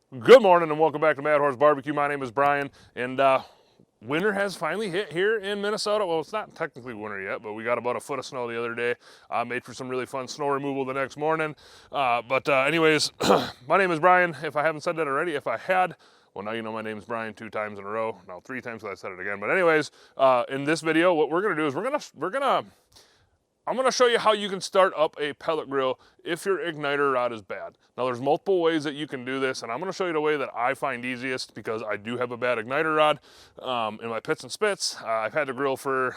Good morning and welcome back to Mad Horse Barbecue. My name is Brian, and winter has finally hit here in Minnesota. Well, it's not technically winter yet, but we got about a foot of snow the other day. Made for some really fun snow removal the next morning. Anyways, my name is Brian. If I haven't said that already, if I had, well, now you know my name is Brian 2 times in a row. Now 3 times because I said it again. But anyways, in this video, what we're gonna do is I'm going to show you how you can start up a pellet grill if your igniter rod is bad. Now there's multiple ways that you can do this, and I'm going to show you the way that I find easiest because I do have a bad igniter rod in my pits and spits. I've had the grill for,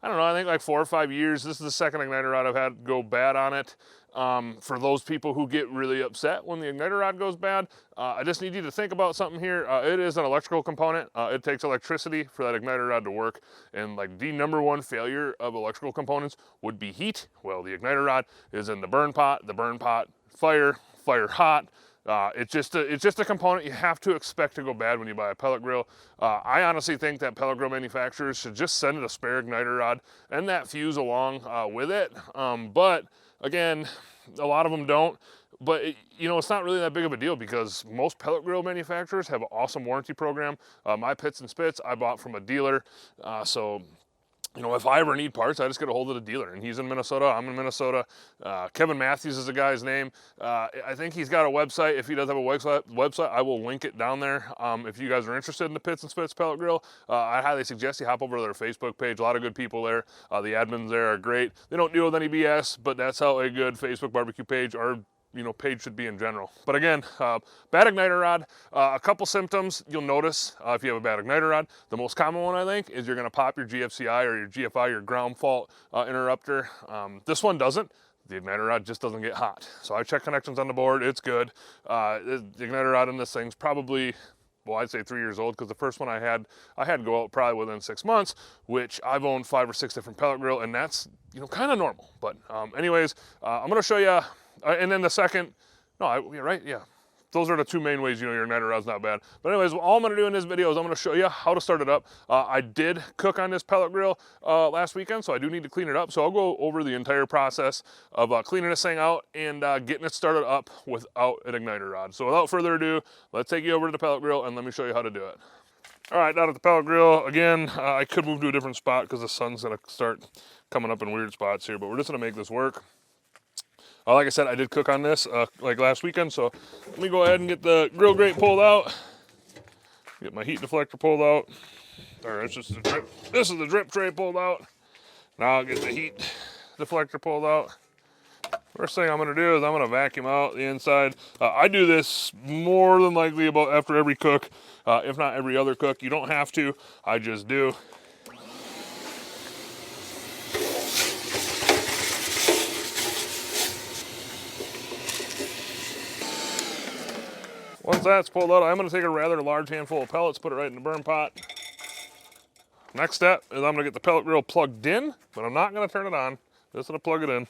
I don't know, I think like 4 or 5 years. This is the second igniter rod I've had go bad on it. For those people who get really upset when the igniter rod goes bad, I just need you to think about something here. It is an electrical component. It takes electricity for that igniter rod to work. And like the number one failure of electrical components would be heat. Well, the igniter rod is in the burn pot fire hot. It's just a component you have to expect to go bad when you buy a pellet grill. I honestly think that pellet grill manufacturers should just send it a spare igniter rod and that fuse along with it. But again, a lot of them don't. But it's not really that big of a deal because most pellet grill manufacturers have an awesome warranty program. My pits and spits I bought from a dealer, so if I ever need parts, I just get a hold of the dealer, and he's in Minnesota, I'm in Minnesota. Kevin Matthews is the guy's name. I think he's got a website. If he does have a website, I will link it down there. If you guys are interested in the Pits and Spits pellet grill, I highly suggest you hop over to their Facebook page. A lot of good people there. The admins there are great. They don't deal with any BS, but that's how a good Facebook barbecue page or page should be in general. But again, bad igniter rod, a couple symptoms you'll notice if you have a bad igniter rod. The most common one, I think, is you're gonna pop your GFCI or your GFI, your ground fault interrupter. This one doesn't. The igniter rod just doesn't get hot. So I checked connections on the board, it's good. The igniter rod in this thing's probably, well, I'd say 3 years old because the first one I had to go out probably within 6 months, which I've owned 5 or 6 different pellet grill, and that's, kind of normal. But anyways, I'm gonna show you, and then the second, you're right, yeah. Those are the two main ways your igniter rod's not bad. But anyways, all I'm gonna do in this video is I'm gonna show you how to start it up. I did cook on this pellet grill last weekend, so I do need to clean it up. So I'll go over the entire process of cleaning this thing out and getting it started up without an igniter rod. So without further ado, let's take you over to the pellet grill and let me show you how to do it. All right, down at the pellet grill, again, I could move to a different spot because the sun's gonna start coming up in weird spots here, but we're just gonna make this work. Like I said, I did cook on this like last weekend, so let me go ahead and get the grill grate pulled out. Get my heat deflector pulled out. Or it's just the drip. This is the drip tray pulled out. Now I'll get the heat deflector pulled out. First thing I'm going to do is I'm going to vacuum out the inside. I do this more than likely about after every cook, if not every other cook. You don't have to, I just do. Once that's pulled out, I'm going to take a rather large handful of pellets, put it right in the burn pot. Next step is I'm going to get the pellet grill plugged in, but I'm not going to turn it on. Just going to plug it in.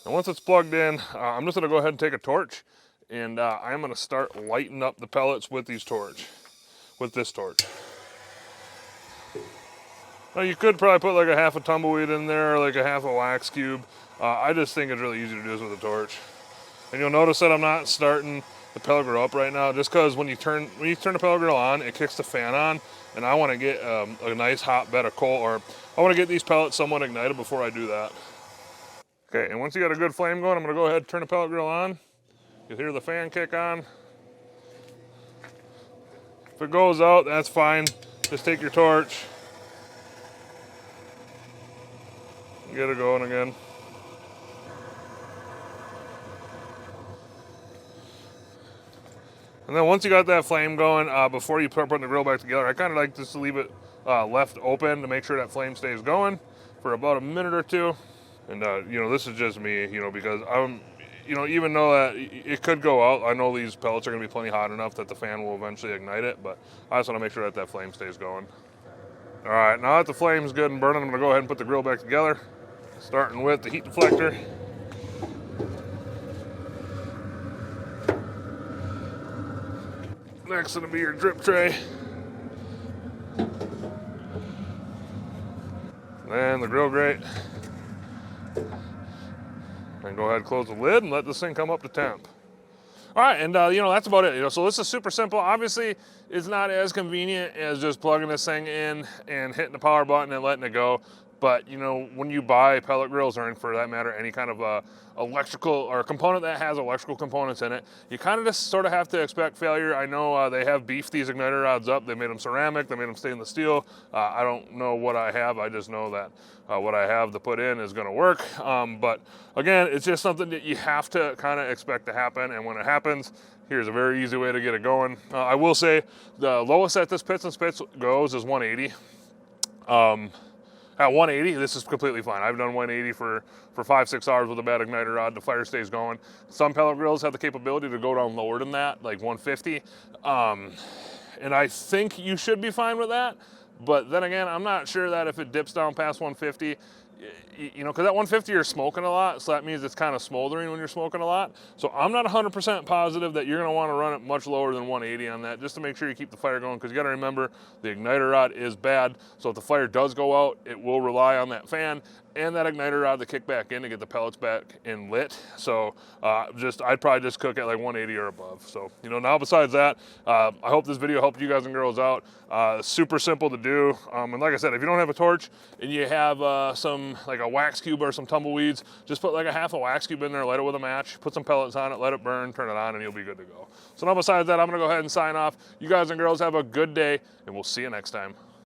And once it's plugged in, I'm just going to go ahead and take a torch, and I'm going to start lighting up the pellets with this torch. Now you could probably put like a half a tumbleweed in there, or like a half a wax cube. I just think it's really easy to do this with a torch. And you'll notice that I'm not starting the pellet grill up right now, just because when you turn the pellet grill on, it kicks the fan on, and I want to get a nice hot bed of coal, or I want to get these pellets somewhat ignited before I do that. Okay, and once you got a good flame going, I'm going to go ahead and turn the pellet grill on. You'll hear the fan kick on. If it goes out, that's fine. Just take your torch, get it going again. And then once you got that flame going, before you start putting the grill back together, I kind of like just to leave it left open to make sure that flame stays going for about a minute or two. And this is just me, because I'm, even though that it could go out, I know these pellets are going to be plenty hot enough that the fan will eventually ignite it, but I just want to make sure that that flame stays going. All right, now that the flame's good and burning, I'm going to go ahead and put the grill back together, starting with the heat deflector. Next is going to be your drip tray. Then the grill grate. And go ahead and close the lid and let this thing come up to temp. All right, and you know, that's about it. You know, so this is super simple. Obviously, it's not as convenient as just plugging this thing in and hitting the power button and letting it go. But you know, when you buy pellet grills, or for that matter, any kind of electrical or component that has electrical components in it, you kind of just sort of have to expect failure. I know they have beefed these igniter rods up. They made them ceramic. They made them stainless steel. I don't know what I have. I just know that what I have to put in is going to work. But again, it's just something that you have to kind of expect to happen. And when it happens, here's a very easy way to get it going. I will say the lowest that this pits and spits goes is 180. At 180, this is completely fine. I've done 180 for 5-6 hours with a bad igniter rod. The fire stays going. Some pellet grills have the capability to go down lower than that, like 150. And I think you should be fine with that. But then again, I'm not sure that if it dips down past 150, you know, because at 150 you're smoking a lot, so that means it's kind of smoldering when you're smoking a lot. So I'm not 100% positive that you're going to want to run it much lower than 180 on that, just to make sure you keep the fire going, because you got to remember the igniter rod is bad. So if the fire does go out, it will rely on that fan and that igniter rod to kick back in to get the pellets back in lit. So I'd probably just cook at like 180 or above. So, you know, now besides that, I hope this video helped you guys and girls out. Super simple to do. And like I said, if you don't have a torch and you have like a wax cube or some tumbleweeds, just put like a half a wax cube in there, light it with a match, put some pellets on it, let it burn, turn it on, and you'll be good to go. So now besides that, I'm gonna go ahead and sign off. You guys and girls have a good day, and we'll see you next time.